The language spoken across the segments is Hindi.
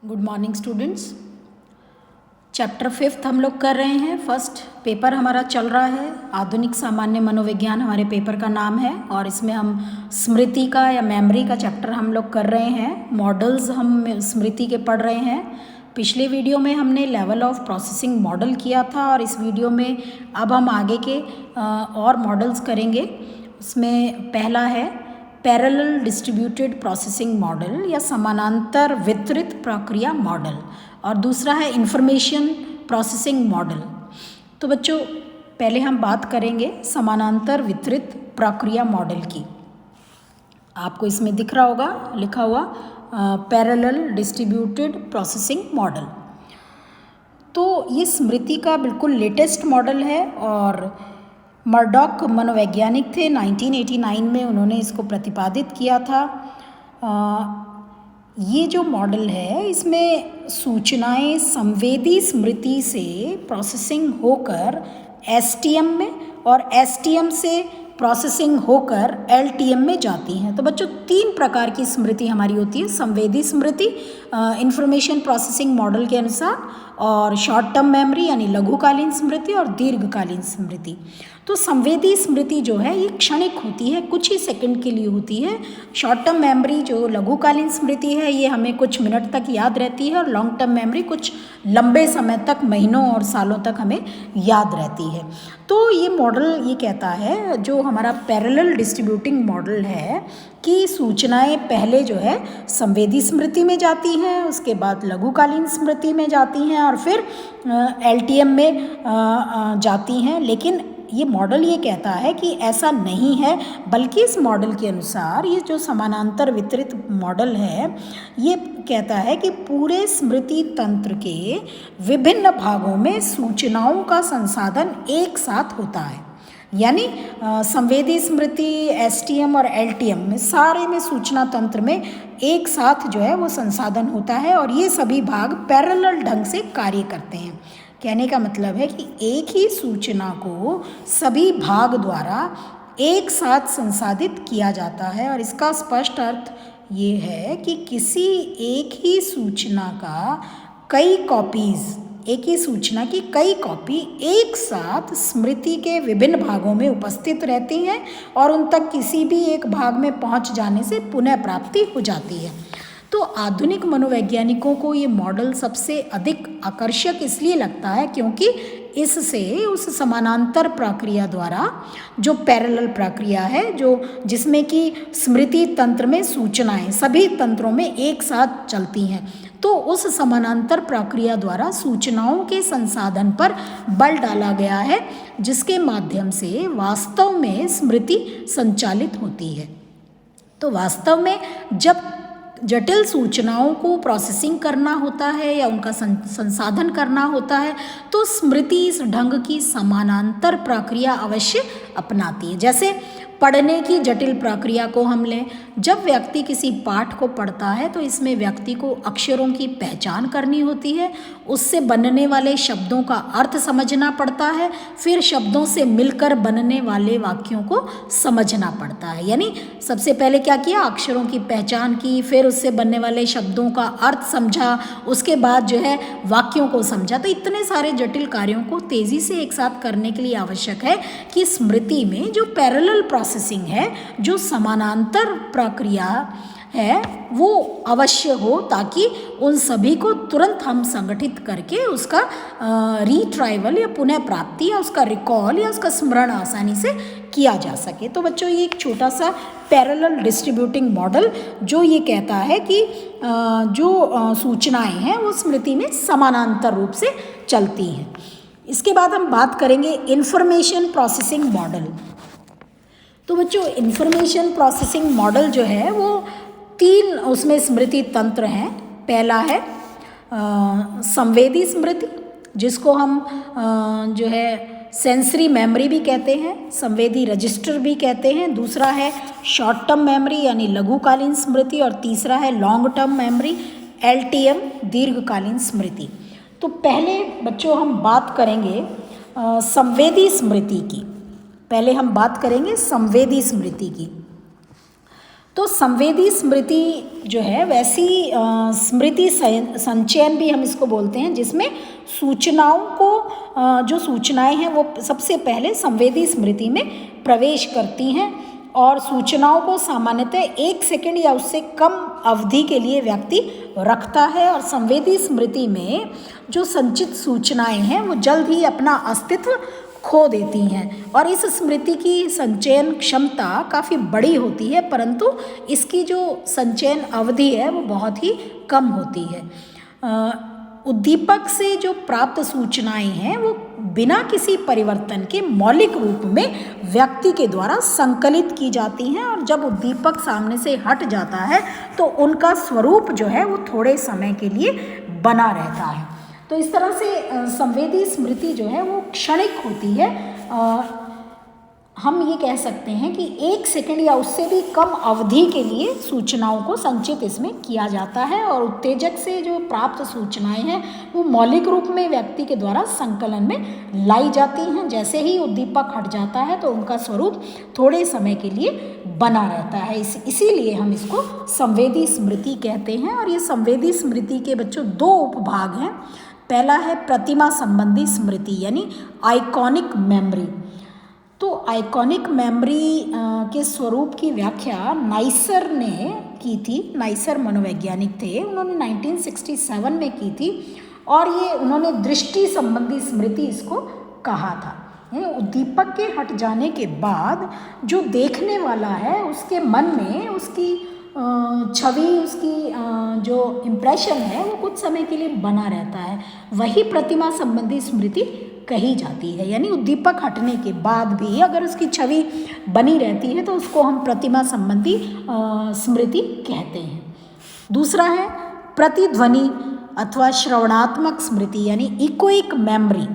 Good morning students. चैप्टर 5 हम लोग कर रहे हैं। फर्स्ट पेपर हमारा चल रहा है, आधुनिक सामान्य मनोविज्ञान हमारे पेपर का नाम है और इसमें हम स्मृति का या मेमोरी का चैप्टर हम लोग कर रहे हैं। मॉडल्स हम स्मृति के पढ़ रहे हैं। पिछले वीडियो में हमने लेवल ऑफ प्रोसेसिंग मॉडल किया था और इस वीडियो में अब हम आगे के और मॉडल्स करेंगे। उसमें पहला है पैरेलल डिस्ट्रीब्यूटेड प्रोसेसिंग मॉडल या समानांतर वितरित प्रक्रिया मॉडल और दूसरा है इंफॉर्मेशन प्रोसेसिंग मॉडल। तो बच्चों पहले हम बात करेंगे समानांतर वितरित प्रक्रिया मॉडल की। आपको इसमें दिख रहा होगा लिखा हुआ पैरेलल डिस्ट्रीब्यूटेड प्रोसेसिंग मॉडल। तो ये स्मृति का बिल्कुल लेटेस्ट मॉडल है और मर्डॉक मनोवैज्ञानिक थे, 1989 में उन्होंने इसको प्रतिपादित किया था। ये जो मॉडल है इसमें सूचनाएं संवेदी स्मृति से प्रोसेसिंग होकर एसटीएम में और एसटीएम से प्रोसेसिंग होकर एलटीएम में जाती हैं। तो बच्चों 3 प्रकार की स्मृति हमारी होती है, संवेदी स्मृति इंफॉर्मेशन प्रोसेसिंग मॉडल के अनुसार, और शॉर्ट टर्म मेमोरी यानी लघुकालीन स्मृति और दीर्घकालीन स्मृति। तो संवेदी स्मृति जो है ये क्षणिक होती है, कुछ ही सेकंड के लिए होती है। शॉर्ट टर्म मेमोरी जो लघुकालीन स्मृति है ये हमें कुछ मिनट तक याद रहती है और लॉन्ग टर्म मेमोरी कुछ लंबे समय तक, महीनों और सालों तक हमें याद रहती है। तो ये मॉडल ये कहता है, जो हमारा पैरेलल डिस्ट्रीब्यूटिंग मॉडल है, कि सूचनाएं पहले जो है संवेदी स्मृति में जाती हैं, उसके बाद लघुकालीन स्मृति में जाती हैं और फिर एलटीएम में जाती हैं। लेकिन ये मॉडल ये कहता है कि ऐसा नहीं है, बल्कि इस मॉडल के अनुसार ये जो समानांतर वितरित मॉडल है ये कहता है कि पूरे स्मृति तंत्र के विभिन्न भागों में सूचनाओं का संसाधन एक साथ होता है। यानी संवेदी स्मृति, एसटीएम और एलटीएम में सारे में सूचना तंत्र में एक साथ जो है वो संसाधन होता है और ये सभी भाग पैरेलल ढंग से कार्य करते हैं। कहने का मतलब है कि एक ही सूचना को सभी भाग द्वारा एक साथ संसाधित किया जाता है और इसका स्पष्ट अर्थ ये है कि किसी एक ही सूचना का कई कॉपीज़, एक ही सूचना की कई कॉपी एक साथ स्मृति के विभिन्न भागों में उपस्थित रहती हैं और उन तक किसी भी एक भाग में पहुंच जाने से पुनः प्राप्ति हो जाती है। तो आधुनिक मनोवैज्ञानिकों को ये मॉडल सबसे अधिक आकर्षक इसलिए लगता है क्योंकि इससे उस समानांतर प्रक्रिया द्वारा, जो पैरेलल प्रक्रिया है, जो जिसमें कि स्मृति तंत्र में सूचनाएं सभी तंत्रों में एक साथ चलती हैं, तो उस समानांतर प्रक्रिया द्वारा सूचनाओं के संसाधन पर बल डाला गया है, जिसके माध्यम से वास्तव में स्मृति संचालित होती है। तो वास्तव में जब जटिल सूचनाओं को प्रोसेसिंग करना होता है या उनका संसाधन करना होता है तो स्मृति इस ढंग की समानांतर प्रक्रिया अवश्य अपनाती है। जैसे पढ़ने की जटिल प्रक्रिया को हम लें, जब व्यक्ति किसी पाठ को पढ़ता है तो इसमें व्यक्ति को अक्षरों की पहचान करनी होती है, उससे बनने वाले शब्दों का अर्थ समझना पड़ता है, फिर शब्दों से मिलकर बनने वाले वाक्यों को समझना पड़ता है। यानी सबसे पहले क्या किया, अक्षरों की पहचान की, फिर उससे बनने वाले शब्दों का अर्थ समझा, उसके बाद जो है वाक्यों को समझा। तो इतने सारे जटिल कार्यों को तेज़ी से एक साथ करने के लिए आवश्यक है कि स्मृति में जो पैरेलल प्रोसेसिंग है, जो समानांतर प्रक्रिया है, वो अवश्य हो, ताकि उन सभी को तुरंत हम संगठित करके उसका रीट्राइवल या पुनः प्राप्ति या उसका रिकॉल या उसका स्मरण आसानी से किया जा सके। तो बच्चों ये एक छोटा सा पैरेलल डिस्ट्रीब्यूटिंग मॉडल जो ये कहता है कि जो सूचनाएं हैं वो स्मृति में समानांतर रूप से चलती हैं। इसके बाद हम बात करेंगे इंफॉर्मेशन प्रोसेसिंग मॉडल। तो बच्चों इंफॉर्मेशन प्रोसेसिंग मॉडल जो है वो 3 उसमें स्मृति तंत्र हैं। पहला है संवेदी स्मृति, जिसको हम जो है सेंसरी मेमोरी भी कहते हैं, संवेदी रजिस्टर भी कहते हैं। दूसरा है शॉर्ट टर्म मेमोरी यानी लघुकालीन स्मृति और तीसरा है लॉन्ग टर्म मेमोरी एलटीएम दीर्घकालीन स्मृति। तो पहले बच्चों हम बात करेंगे संवेदी स्मृति की। पहले हम बात करेंगे संवेदी स्मृति की। तो संवेदी स्मृति जो है वैसी स्मृति संचयन भी हम इसको बोलते हैं, जिसमें सूचनाओं को जो सूचनाएं हैं वो सबसे पहले संवेदी स्मृति में प्रवेश करती हैं और सूचनाओं को सामान्यतः 1 सेकंड या उससे कम अवधि के लिए व्यक्ति रखता है। और संवेदी स्मृति में जो संचित सूचनाएं हैं वो जल्द ही अपना अस्तित्व खो देती हैं और इस स्मृति की संचयन क्षमता काफ़ी बड़ी होती है, परंतु इसकी जो संचयन अवधि है वो बहुत ही कम होती है। उद्दीपक से जो प्राप्त सूचनाएं हैं वो बिना किसी परिवर्तन के मौलिक रूप में व्यक्ति के द्वारा संकलित की जाती हैं और जब उद्दीपक सामने से हट जाता है तो उनका स्वरूप जो है वो थोड़े समय के लिए बना रहता है। तो इस तरह से संवेदी स्मृति जो है वो क्षणिक होती है। हम ये कह सकते हैं कि 1 सेकंड या उससे भी कम अवधि के लिए सूचनाओं को संचित इसमें किया जाता है और उत्तेजक से जो प्राप्त सूचनाएं हैं वो मौलिक रूप में व्यक्ति के द्वारा संकलन में लाई जाती हैं। जैसे ही उद्दीपक हट जाता है तो उनका स्वरूप थोड़े समय के लिए बना रहता है। इसीलिए हम इसको संवेदी स्मृति कहते हैं। और ये संवेदी स्मृति के बच्चों 2 उपभाग हैं। पहला है प्रतिमा संबंधी स्मृति यानी आइकॉनिक मेमोरी। तो आइकॉनिक मेमोरी के स्वरूप की व्याख्या नाइसर ने की थी। नाइसर मनोवैज्ञानिक थे, उन्होंने 1967 में की थी और ये उन्होंने दृष्टि संबंधी स्मृति इसको कहा था। उद्दीपक के हट जाने के बाद जो देखने वाला है उसके मन में उसकी छवि, उसकी जो इम्प्रेशन है वो कुछ समय के लिए बना रहता है, वही प्रतिमा संबंधी स्मृति कही जाती है। यानी उद्दीपक हटने के बाद भी अगर उसकी छवि बनी रहती है तो उसको हम प्रतिमा संबंधी स्मृति कहते हैं। दूसरा है प्रतिध्वनि अथवा श्रवणात्मक स्मृति यानी इकोइक मेमोरी।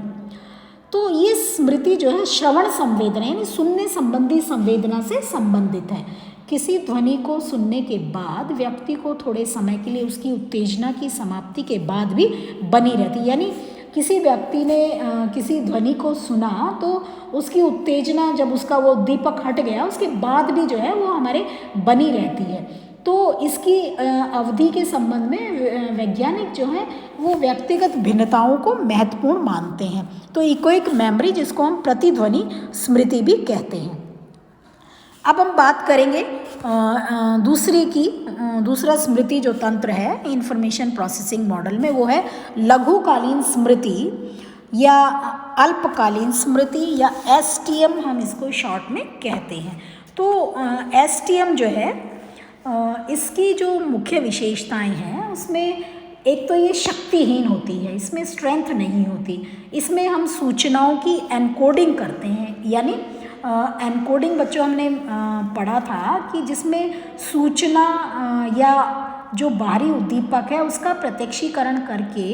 तो ये स्मृति जो है श्रवण संवेदना यानी सुनने संबंधी संवेदना से संबंधित है। किसी ध्वनि को सुनने के बाद व्यक्ति को थोड़े समय के लिए उसकी उत्तेजना की समाप्ति के बाद भी बनी रहती, यानी किसी व्यक्ति ने किसी ध्वनि को सुना तो उसकी उत्तेजना जब उसका वो उद्दीपक हट गया उसके बाद भी जो है वो हमारे बनी रहती है। तो इसकी अवधि के संबंध में वैज्ञानिक जो है वो व्यक्तिगत भिन्नताओं को महत्वपूर्ण मानते हैं। तो इकोइक मेमोरी जिसको हम प्रतिध्वनि स्मृति भी कहते हैं। अब हम बात करेंगे दूसरा स्मृति जो तंत्र है इंफॉर्मेशन प्रोसेसिंग मॉडल में, वो है लघुकालीन स्मृति या अल्पकालीन स्मृति या STM हम इसको शॉर्ट में कहते हैं। तो STM जो है इसकी जो मुख्य विशेषताएं हैं उसमें एक तो ये शक्तिहीन होती है, इसमें स्ट्रेंथ नहीं होती। इसमें हम सूचनाओं की एनकोडिंग करते हैं, यानी एनकोडिंग बच्चों हमने पढ़ा था कि जिसमें सूचना या जो बाहरी उद्दीपक है उसका प्रत्यक्षीकरण करके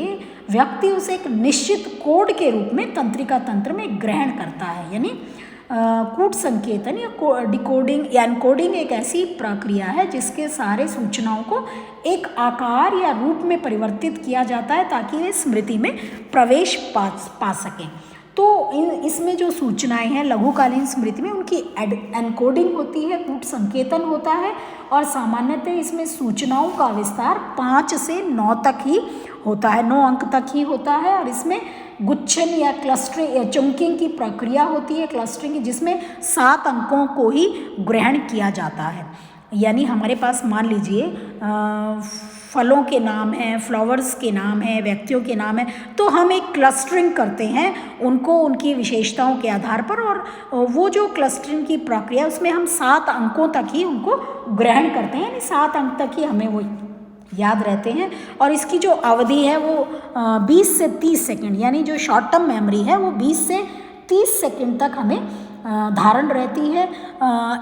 व्यक्ति उसे एक निश्चित कोड के रूप में तंत्रिका तंत्र में ग्रहण करता है। यानी कूट संकेतन या डिकोडिंग या एनकोडिंग एक ऐसी प्रक्रिया है जिसके सारे सूचनाओं को एक आकार या रूप में परिवर्तित किया जाता है ताकि वे स्मृति में प्रवेश पा सकें। तो इसमें जो सूचनाएं हैं लघुकालीन स्मृति में उनकी एनकोडिंग होती है, कूट संकेतन होता है और सामान्यतः इसमें सूचनाओं का विस्तार 5 से 9 तक ही होता है, 9 अंक तक ही होता है। और इसमें गुच्छन या क्लस्टरिंग या चंकिंग की प्रक्रिया होती है, क्लस्टरिंग की, जिसमें 7 अंकों को ही ग्रहण किया जाता है। यानी हमारे पास मान लीजिए फलों के नाम हैं, फ्लावर्स के नाम हैं, व्यक्तियों के नाम हैं, तो हम एक क्लस्टरिंग करते हैं उनको उनकी विशेषताओं के आधार पर और वो जो क्लस्टरिंग की प्रक्रिया उसमें हम 7 अंकों तक ही उनको ग्रहण करते हैं, यानी 7 अंक तक ही हमें वो याद रहते हैं। और इसकी जो अवधि है वो 20 से 30 सेकंड, यानी जो शॉर्ट टर्म मेमोरी है वो 20 से 30 सेकंड तक हमें धारण रहती है।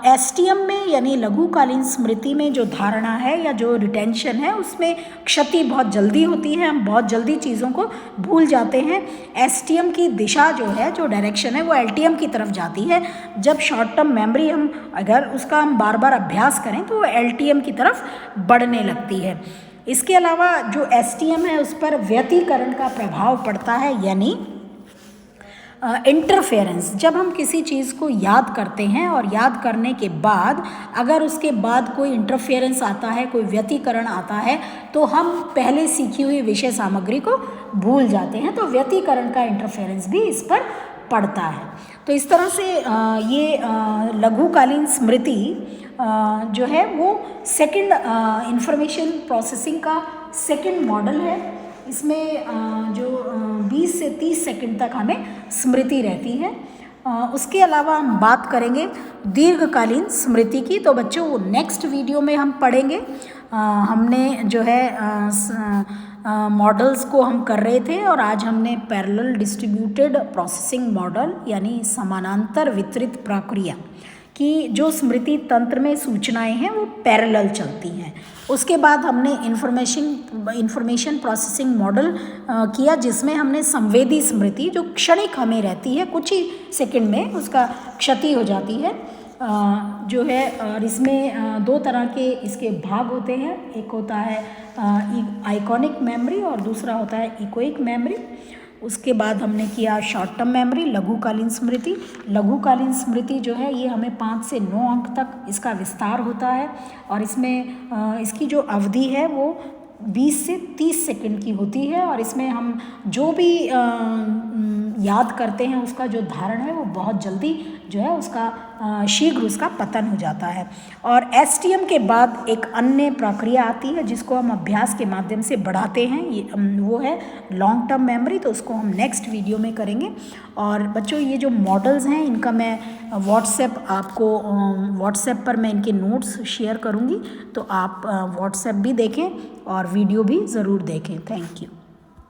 STM में यानी लघुकालीन स्मृति में जो धारणा है या जो रिटेंशन है उसमें क्षति बहुत जल्दी होती है, हम बहुत जल्दी चीज़ों को भूल जाते हैं। STM की दिशा जो है, जो डायरेक्शन है वो LTM की तरफ जाती है। जब शॉर्ट टर्म मेमोरी हम अगर उसका हम बार बार अभ्यास करें तो वो LTM की तरफ बढ़ने लगती है। इसके अलावा जो STM है उस पर व्यतिकरण का प्रभाव पड़ता है, यानी इंटरफेरेंस, जब हम किसी चीज़ को याद करते हैं और याद करने के बाद अगर उसके बाद कोई इंटरफेरेंस आता है, कोई व्यतिकरण आता है, तो हम पहले सीखी हुई विषय सामग्री को भूल जाते हैं। तो व्यतिकरण का इंटरफेरेंस भी इस पर पड़ता है। तो इस तरह से ये लघुकालीन स्मृति जो है वो सेकंड इंफॉर्मेशन प्रोसेसिंग का सेकंड मॉडल है। इसमें जो 20 से 30 सेकंड तक हमें स्मृति रहती है। उसके अलावा हम बात करेंगे दीर्घकालीन स्मृति की। तो बच्चों वो नेक्स्ट वीडियो में हम पढ़ेंगे। हमने जो है मॉडल्स को हम कर रहे थे और आज हमने पैरेलल डिस्ट्रीब्यूटेड प्रोसेसिंग मॉडल यानी समानांतर वितरित प्रक्रिया कि जो स्मृति तंत्र में सूचनाएं हैं वो पैरेलल चलती हैं। उसके बाद हमने इंफॉर्मेशन प्रोसेसिंग मॉडल किया जिसमें हमने संवेदी स्मृति जो क्षणिक हमें रहती है, कुछ ही सेकंड में उसका क्षति हो जाती है जो है। और इसमें दो तरह के इसके भाग होते हैं, एक होता है आइकॉनिक मेमोरी और दूसरा होता है इकोइक मेमोरी। उसके बाद हमने किया शॉर्ट टर्म मेमोरी, लघुकालीन स्मृति। लघुकालीन स्मृति जो है ये हमें 5 से 9 अंक तक इसका विस्तार होता है और इसमें इसकी जो अवधि है वो 20 से 30 सेकंड की होती है और इसमें हम जो भी याद करते हैं उसका जो धारण है वो बहुत जल्दी जो है उसका शीघ्र उसका पतन हो जाता है। और एसटीएम के बाद एक अन्य प्रक्रिया आती है जिसको हम अभ्यास के माध्यम से बढ़ाते हैं, ये वो है लॉन्ग टर्म मेमोरी। तो उसको हम नेक्स्ट वीडियो में करेंगे। और बच्चों ये जो मॉडल्स हैं इनका मैं व्हाट्सएप पर मैं इनके नोट्स शेयर करूँगी, तो आप व्हाट्सएप भी देखें और वीडियो भी ज़रूर देखें। Thank you.